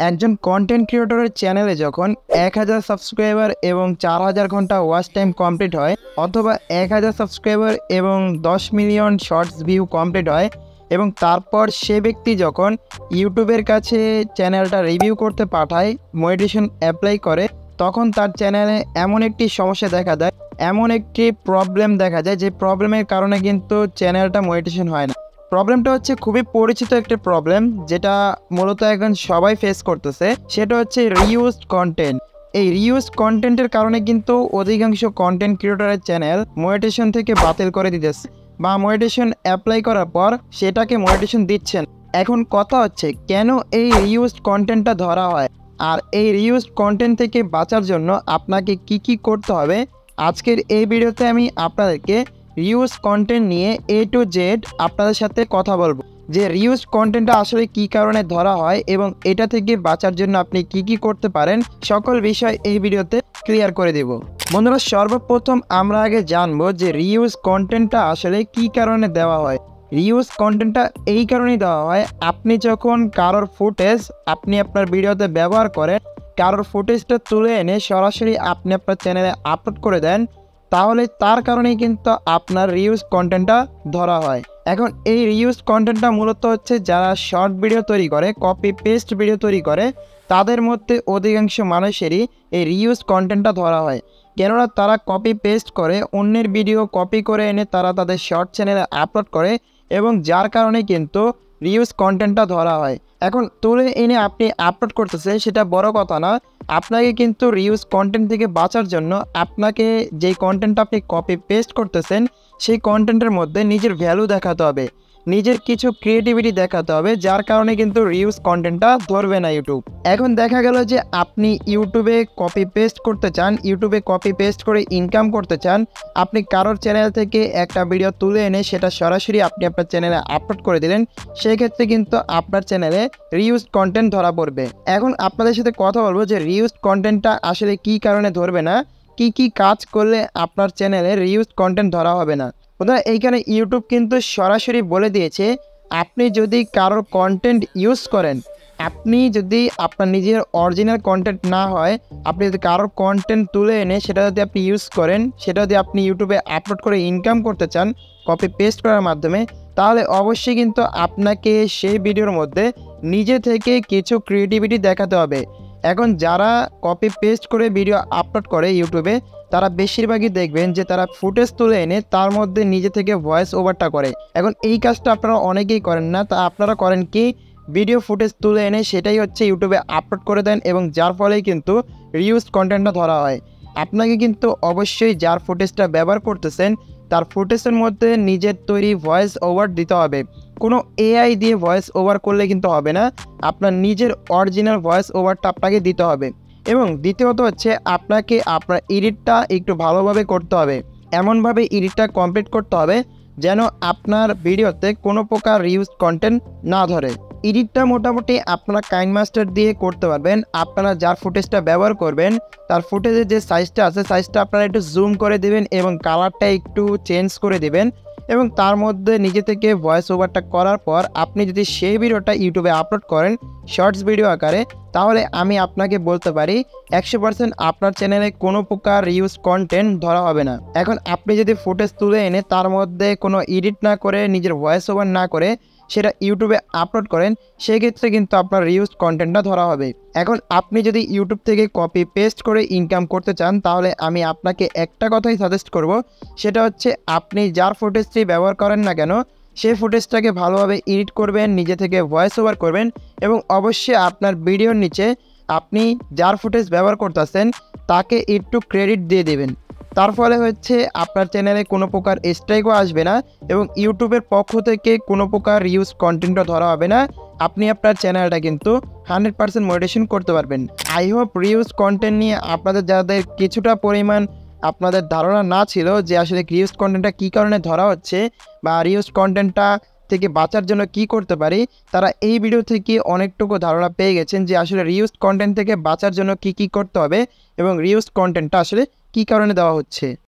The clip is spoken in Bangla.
একজন কন্টেন্ট ক্রিয়েটরের চ্যানেলে যখন 1000 সাবস্ক্রাইবার এবং 4000 ঘন্টা ওয়াচ টাইম কমপ্লিট হয়, অথবা 1000 সাবস্ক্রাইবার এবং 10 মিলিয়ন শর্টস ভিউ কমপ্লিট হয়, এবং তারপর সে ব্যক্তি যখন ইউটিউবের কাছে চ্যানেলটা রিভিউ করতে পাঠায়, মনিটাইজেশন অ্যাপ্লাই করে, তখন তার চ্যানেলে এমন একটি সমস্যা দেখা দেয়, এমন একটি প্রবলেম দেখা যায় যে প্রবলেমের কারণে কিন্তু চ্যানেলটা মনিটাইজেশন হয় না। প্রবলেমটা হচ্ছে খুবই পরিচিত একটা প্রবলেম, যেটা মূলত এখন সবাই ফেস করতেছে। সেটা হচ্ছে রিইউজড কন্টেন্ট। এই রিইউজড কন্টেন্টের কারণে কিন্তু অধিকাংশ কন্টেন্ট ক্রিয়েটরের চ্যানেল মনিটাইজেশন থেকে বাতিল করে দিতেছে, বা মনিটাইজেশন অ্যাপ্লাই করার পর সেটাকে মনিটাইজেশন দিচ্ছেন। এখন কথা হচ্ছে, কেন এই রিইউজড কন্টেন্টটা ধরা হয়, আর এই রিইউজড কন্টেন্ট থেকে বাঁচার জন্য আপনাকে কি করতে হবে, আজকের এই ভিডিওতে আমি আপনাদেরকে রিউজ কন্টেন্ট নিয়ে A to Z আপনাদের সাথে কথা বলবো, যে রিউজ কন্টেন্টটা আসলে কি কারণে ধরা হয় এবং এটা থেকে বাঁচার জন্য আপনি কি করতে পারেন, সকল বিষয় এই ভিডিওতে ক্লিয়ার করে দেব। বন্ধুরা, সর্বপ্রথম আমরা আগে জানবো যে রিউজ কন্টেন্টটা আসলে কি কারণে দেওয়া হয়। রিউজ কন্টেন্টটা এই কারণেই দেওয়া হয়, আপনি যখন কারোর ফুটেজ আপনি আপনার ভিডিওতে ব্যবহার করেন, কারোর ফুটেজটা তুলে এনে সরাসরি আপনি আপনার চ্যানেলে আপলোড করে দেন, তাহলে তার কারণেই কিন্তু আপনার রিউজ কন্টেন্টটা ধরা হয়। এখন এই রিউজ কন্টেন্টটা মূলত হচ্ছে যারা শর্ট ভিডিও তৈরি করে, কপি পেস্ট ভিডিও তৈরি করে, তাদের মধ্যে অধিকাংশ মানুষেরই এই রিউজ কন্টেন্টটা ধরা হয়। কেননা তারা কপি পেস্ট করে অন্যের ভিডিও কপি করে এনে তারা তাদের শর্ট চ্যানেলে আপলোড করে, এবং যার কারণে কিন্তু রিউজ কন্টেন্টটা ধরা হয়। এখন তুলে এনে আপনি আপলোড করতেছেন, সেটা বড় কথা না। আপনাকে কিন্তু রিউজ কন্টেন্ট থেকে বাঁচার জন্য আপনাকে যেই কন্টেন্টটা আপনি কপি পেস্ট করতেছেন, সেই কন্টেন্টের মধ্যে নিজের ভ্যালু দেখাতে হবে, নিজের কিছু ক্রিয়েটিভিটি দেখাতে হবে, যার কারণে কিন্তু রিউজ কন্টেন্টটা ধরবে না ইউটিউব। এখন দেখা গেল যে আপনি ইউটিউবে কপি পেস্ট করতে চান, ইউটিউবে কপি পেস্ট করে ইনকাম করতে চান, আপনি কারোর চ্যানেল থেকে একটা ভিডিও তুলে এনে সেটা সরাসরি আপনি আপনার চ্যানেলে আপলোড করে দিলেন, সেক্ষেত্রে কিন্তু আপনার চ্যানেলে রিউজ কন্টেন্ট ধরা পড়বে। এখন আপনাদের সাথে কথা বলবো যে রিউজ কন্টেন্টটা আসলে কি কারণে ধরবে না, কি কাজ করলে আপনার চ্যানেলে রিউজ কন্টেন্ট ধরা হবে না। এইখানে ইউটিউব কিন্তু সরাসরি বলে দিয়েছে, আপনি যদি কারোর কন্টেন্ট ইউজ করেন, আপনি যদি আপনার নিজের অরিজিনাল কন্টেন্ট না হয়, আপনি যদি কারোর কন্টেন্ট তুলে এনে সেটা যদি আপনি ইউজ করেন, সেটা যদি আপনি ইউটিউবে আপলোড করে ইনকাম করতে চান কপি পেস্ট করার মাধ্যমে, তাহলে অবশ্যই কিন্তু আপনাকে সেই ভিডিওর মধ্যে নিজে থেকে কিছু ক্রিয়েটিভিটি দেখাতে হবে। এখন যারা কপি পেস্ট করে ভিডিও আপলোড করে ইউটিউবে, তারা বেশিরভাগই দেখবেন যে তারা ফুটেজ তুলে এনে তার মধ্যে নিজে থেকে ভয়েস ওভারটা করে। এখন এই কাজটা আপনারা অনেকেই করেন না, তা আপনারা করেন কি, ভিডিও ফুটেজ তুলে এনে সেটাই হচ্ছে ইউটিউবে আপলোড করে দেন, এবং যার ফলেই কিন্তু রিউজ কন্টেন্টটা ধরা হয়। আপনাকে কিন্তু অবশ্যই যার ফুটেজটা ব্যবহার করতেছেন তার ফুটেজের মধ্যে নিজের তৈরি ভয়েস ওভার দিতে হবে। কোনো এআই দিয়ে ভয়েস ওভার করলে কিন্তু হবে না, আপনার নিজের অরিজিনাল ভয়েস ওভারটা আপনাকে দিতে হবে। এবং দ্বিতীয়ত হচ্ছে, আপনাকে আপনার এডিটটা একটু ভালোভাবে করতে হবে, এমনভাবে এডিটটা কমপ্লিট করতে হবে যেন আপনার ভিডিওতে কোনো প্রকার রিউজ কন্টেন্ট না ধরে। এডিটটা মোটামুটি আপনারা কাইনমাস্টার দিয়ে করতে পারবেন। আপনারা যার ফুটেজটা ব্যবহার করবেন তার ফুটেজের যে সাইজটা আছে, সাইজটা আপনারা একটু জুম করে দেবেন এবং কালারটা একটু চেঞ্জ করে দেবেন, এবং তার মধ্যে নিজে থেকে ভয়েস ওভারটা করার পর আপনি যদি সেই ভিডিওটা ইউটিউবে আপলোড করেন শর্টস ভিডিও আকারে, তাহলে আমি আপনাকে বলতে পারি 100% আপনার চ্যানেলে কোনো প্রকার রিউজ কন্টেন্ট ধরা হবে না। এখন আপনি যদি ফুটেজ তুলে এনে তার মধ্যে কোনো এডিট না করে, নিজের ভয়েস ওভার না করে সেটা ইউটিউবে আপলোড করেন, সেক্ষেত্রে কিন্তু আপনার রিউজ কন্টেন্টটা ধরা হবে। এখন আপনি যদি ইউটিউব থেকে কপি পেস্ট করে ইনকাম করতে চান, তাহলে আমি আপনাকে একটা কথাই সাজেস্ট করব, সেটা হচ্ছে আপনি যার ফুটেজটি ব্যবহার করেন না কেন, সেই ফুটেজটাকে ভালোভাবে এডিট করবেন, নিজে থেকে ভয়েস ওভার করবেন, এবং অবশ্যই আপনার ভিডিওর নিচে আপনি যার ফুটেজ ব্যবহার করতেছেন তাকে একটু ক্রেডিট দিয়ে দেবেন। তার ফলে হচ্ছে আপনার চ্যানেলে কোনো প্রকার স্ট্রাইকও আসবে না, এবং ইউটিউবের পক্ষ থেকে কোনো প্রকার রিউজ কন্টেন্টও ধরা হবে না। আপনি আপনার চ্যানেলটা কিন্তু 100% মনিটাইজেশন করতে পারবেন। আই হোপ রিউজ কন্টেন্ট নিয়ে আপনাদের যাদের কিছুটা পরিমাণ আপনাদের ধারণা না ছিল যে আসলে রিউজ কন্টেন্টটা কী কারণে ধরা হচ্ছে, বা রিউজ কন্টেন্টটা থেকে বাঁচার জন্য কি করতে পারি, তারা এই ভিডিও থেকে অনেকটুকু ধারণা পেয়ে গেছেন যে আসলে রিউজ কন্টেন্ট থেকে বাঁচার জন্য কি করতে হবে, এবং রিউজ কন্টেন্টটা আসলে কী কারণে দেওয়া হচ্ছে।